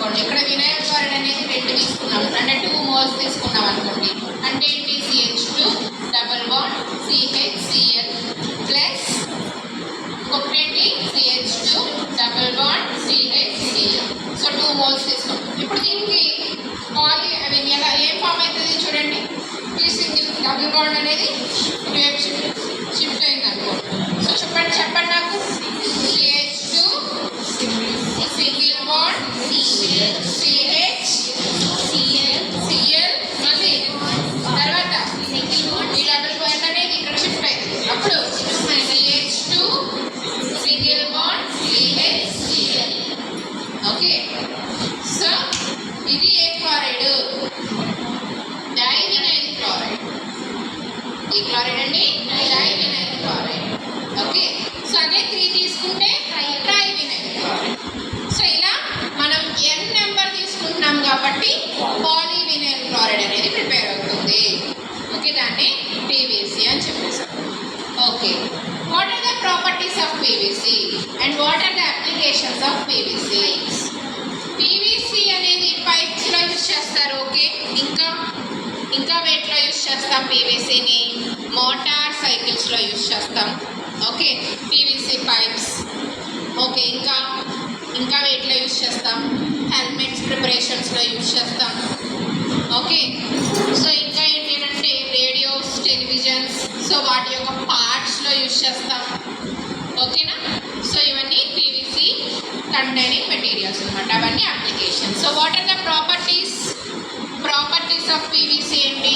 అనుకోండి, ఇక్కడ vinyl chloride అనేది 2 తీసుకున్నాం అంటే 2 moles తీసుకున్నాం అనుకోండి, అంటే ఏంటి CH2 double bond CHCl plus ఇంకొకటి CH2 double bond CHCl. So 2 moles తీసుకున్నాం. ఇప్పుడు దీనికి ఎలా ఏం ఫామ్ అవుతుంది చూడండి, ఈ సింగిల్ డబుల్ బాండ్ అనేది ఇటువైపు షిఫ్ట్ అయింది అనుకోండి. సో చెప్పండి నాకు CH2 సింగిల్ బాండ్ CHCl మళ్ళీ తర్వాత ఈ డబుల్ బాండ్ అనేది ఇక్కడ షిఫ్ట్ అయింది, అప్పుడు CH2 single bond CHCl. Okay, so ఇది ఏ క్లోరైడ్, డైవినైల్ క్లోరైడ్. ఈ క్లోరైడ్ అండి డైవినైల్ క్లోరైడ్. ఓకే, సో అదే 3 తీసుకుంటే ట్రైవినైల్ క్లోరైడ్. సో ఇలా మనం n నెంబర్ తీసుకుంటున్నాం కాబట్టి పాలీవినైల్ క్లోరైడ్ అనేది ప్రిపేర్ అవుతుంది. ఓకే, దాన్ని PVC అని చెప్పేసాం. Okay, what are the properties of PVC and what are the applications of PVC? PVC అనేది పైప్స్లో యూజ్ చేస్తారు. ఓకే, ఇంకా వేటిలో యూజ్ చేస్తాం PVCని? మోటార్ సైకిల్స్లో యూజ్ చేస్తాం. Okay, PVC pipes. ఓకే, ఇంకా వేటిలో యూజ్ చేస్తాం? హెల్మెట్స్ ప్రిపరేషన్స్లో యూజ్ చేస్తాం. ఓకే, సో ఇంకా ఏంటంటే రేడియోస్, టెలివిజన్స్, సో వాటి యొక్క పార్ట్స్లో యూజ్ చేస్తాం. ఓకేనా, సో ఇవన్నీ PVC కంటైనింగ్ మెటీరియల్స్ అనమాట, అవన్నీ application. So what are the properties of PVC ఏంటి?